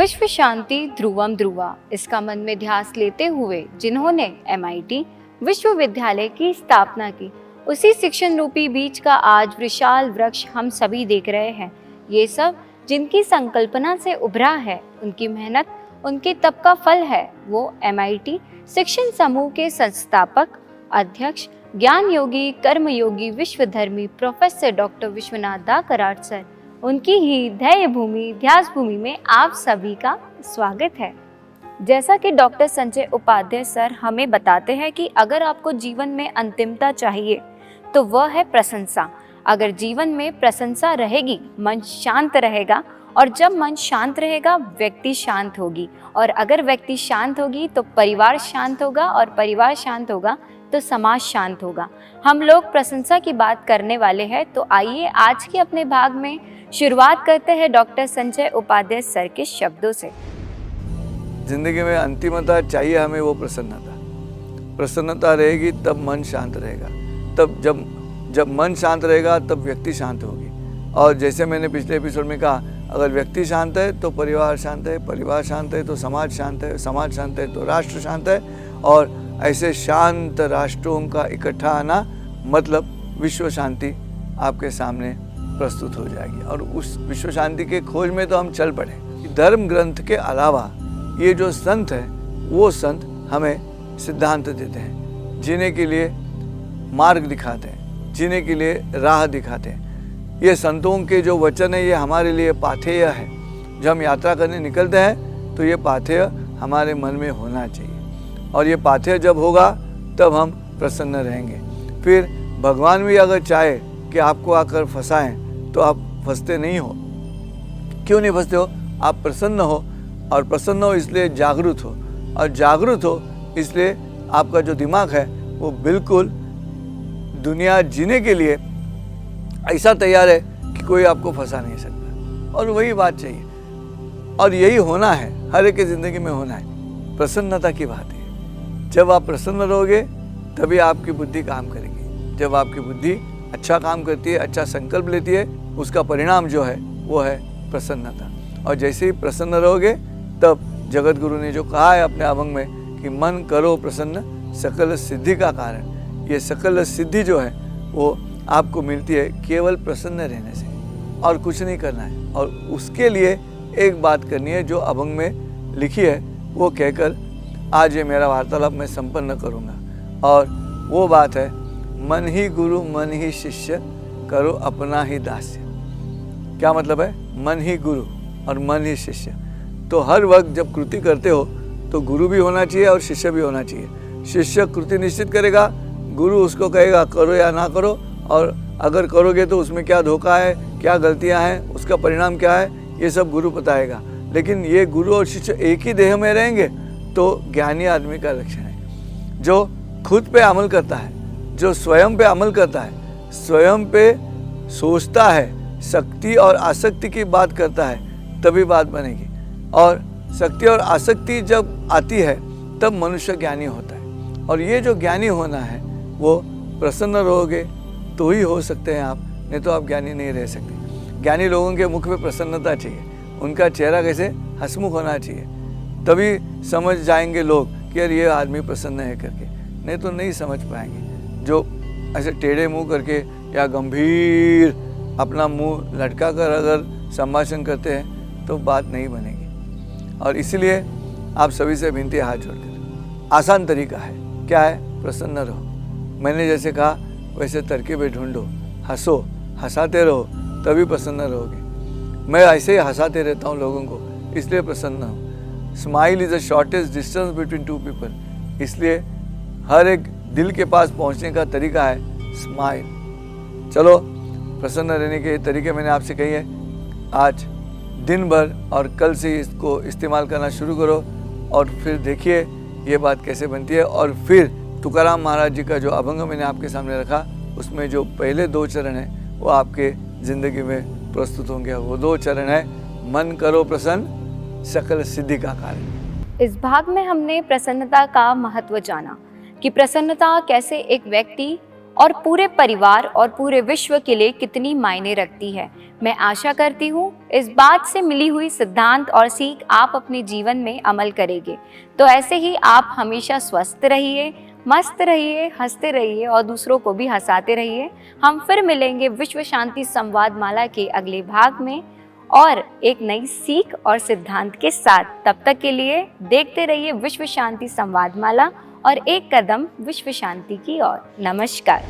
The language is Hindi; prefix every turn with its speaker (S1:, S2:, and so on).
S1: विश्व शांति ध्रुवम ध्रुवा, इसका मन में ध्यास लेते हुए जिन्होंने MIT विश्वविद्यालय की स्थापना की, उसी शिक्षण रूपी बीज का आज विशाल वृक्ष हम सभी देख रहे हैं। ये सब जिनकी संकल्पना से उभरा है, उनकी मेहनत, उनके तप का फल है। वो MIT शिक्षण समूह के संस्थापक, अध्यक्ष, ज्ञान योगी, कर्मयोगी, विश्वधर्मी प्रोफेसर डॉक्टर विश्वनाथ दा कराड सर, उनकी ही ध्येय भूमि ध्यास भूमि में आप सभी का स्वागत है। जैसा कि डॉक्टर संजय उपाध्याय सर हमें बताते हैं कि अगर आपको जीवन में अंतिमता चाहिए तो वह है प्रशंसा। अगर जीवन में प्रशंसा रहेगी, मन शांत रहेगा, और जब मन शांत रहेगा व्यक्ति शांत होगी, और अगर व्यक्ति शांत होगी तो परिवार शांत होगा, और परिवार शांत होगा तो समाज शांत होगा। हम लोग प्रशंसा की बात करने वाले हैं, तो आइए आज के अपने भाग में शुरुआत करते हैं डॉक्टर संजय उपाध्याय सर के शब्दों से।
S2: जिंदगी में अंतिमता चाहिए हमें, वो प्रसन्नता। प्रसन्नता रहेगी तब मन शांत रहेगा, तब जब मन शांत रहेगा तब व्यक्ति शांत होगी। और जैसे मैंने पिछले एपिसोड में कहा, अगर व्यक्ति शांत है तो परिवार शांत है, परिवार शांत है तो समाज शांत है, समाज शांत है तो राष्ट्र शांत है, और ऐसे शांत राष्ट्रों का इकट्ठा आना मतलब विश्व शांति आपके सामने प्रस्तुत हो जाएगी। और उस विश्व शांति के खोज में तो हम चल पड़े। धर्म ग्रंथ के अलावा ये जो संत है, वो संत हमें सिद्धांत देते हैं, जीने के लिए मार्ग दिखाते हैं, जीने के लिए राह दिखाते हैं। ये संतों के जो वचन है, ये हमारे लिए पाथेय है। जब हम यात्रा करने निकलते हैं तो ये पाथेय हमारे मन में होना चाहिए, और ये पाथेय जब होगा तब हम प्रसन्न रहेंगे। फिर भगवान भी अगर चाहे कि आपको आकर फंसाएं तो आप फंसते नहीं हो। क्यों नहीं फंसते हो? आप प्रसन्न हो, और प्रसन्न हो इसलिए जागरूक हो, और जागरूक हो इसलिए आपका जो दिमाग है वो बिल्कुल दुनिया जीने के लिए ऐसा तैयार है कि कोई आपको फंसा नहीं सकता। और वही बात चाहिए, और यही होना है, हर एक की ज़िंदगी में होना है। प्रसन्नता की बात है। जब आप प्रसन्न रहोगे तभी आपकी बुद्धि काम करेगी। जब आपकी बुद्धि अच्छा काम करती है, अच्छा संकल्प लेती है, उसका परिणाम जो है वो है प्रसन्नता। और जैसे ही प्रसन्न रहोगे तब जगत गुरु ने जो कहा है अपने अभंग में कि मन करो प्रसन्न सकल सिद्धि का कारण, ये सकल सिद्धि जो है वो आपको मिलती है केवल प्रसन्न रहने से, और कुछ नहीं करना है। और उसके लिए एक बात करनी है जो अभंग में लिखी है, वो कहकर आज ये मेरा वार्तालाप मैं संपन्न करूँगा। और वो बात है, मन ही गुरु मन ही शिष्य करो अपना ही दास्य। क्या मतलब है? मन ही गुरु और मन ही शिष्य। तो हर वक्त जब कृति करते हो तो गुरु भी होना चाहिए और शिष्य भी होना चाहिए। शिष्य कृति निश्चित करेगा, गुरु उसको कहेगा करो या ना करो, और अगर करोगे तो उसमें क्या धोखा है, क्या गलतियां हैं, उसका परिणाम क्या है, ये सब गुरु बताएगा। लेकिन ये गुरु और शिष्य एक ही देह में रहेंगे तो ज्ञानी आदमी का लक्षण है, जो खुद पे अमल करता है, जो स्वयं पे अमल करता है, स्वयं पे सोचता है, शक्ति और आसक्ति की बात करता है, तभी बात बनेगी। और शक्ति और आसक्ति जब आती है तब मनुष्य ज्ञानी होता है। और ये जो ज्ञानी होना है वो प्रसन्न रहोगे तो ही हो सकते हैं आप, नहीं तो आप ज्ञानी नहीं रह सकते। ज्ञानी लोगों के मुख में प्रसन्नता चाहिए, उनका चेहरा कैसे हंसमुख होना चाहिए, तभी समझ जाएंगे लोग कि यार ये आदमी प्रसन्न है करके, नहीं तो नहीं समझ पाएंगे। जो ऐसे टेढ़े मुंह करके या गंभीर अपना मुंह लटका कर अगर संभाषण करते हैं तो बात नहीं बनेगी। और इसलिए आप सभी से विनती है, हाथ जोड़कर, आसान तरीका है, क्या है? प्रसन्न रहो। मैंने जैसे कहा वैसे तरकीबें ढूंढो, हंसो, हंसाते रहो, तभी प्रसन्न रहोगे। मैं ऐसे ही हंसाते रहता हूँ लोगों को, इसलिए प्रसन्न हूँ। Smile is the shortest distance between two people, इसलिए हर एक दिल के पास पहुँचने का तरीका है स्माइल। चलो, प्रसन्न रहने के तरीके मैंने आपसे कही है, आज दिन भर और कल से इसको इस्तेमाल करना शुरू करो, और फिर देखिए ये बात कैसे बनती है। और फिर तुकाराम महाराज जी का जो अभंग मैंने आपके सामने रखा, उसमें जो पहले 2 चरण हैं वो आपके ज़िंदगी में प्रस्तुत होंगे। वो 2 चरण है, मन करो प्रसन्न सकल सिद्धि का कारण।
S1: इस भाग में हमने प्रसन्नता का महत्व जाना कि प्रसन्नता कैसे एक व्यक्ति और पूरे परिवार और पूरे विश्व के लिए कितनी मायने रखती है। मैं आशा करती हूँ इस बात से मिली हुई सिद्धांत और सीख आप अपने जीवन में अमल करेंगे। तो ऐसे ही आप हमेशा स्वस्थ रहिए, मस्त रहिए, हंसते रहिए और दूसरों को भी हंसाते रहिए। हम फिर मिलेंगे विश्व शांति संवाद माला के अगले भाग में और एक नई सीख और सिद्धांत के साथ। तब तक के लिए देखते रहिए विश्व शांति संवाद माला और एक कदम विश्व शांति की ओर। नमस्कार।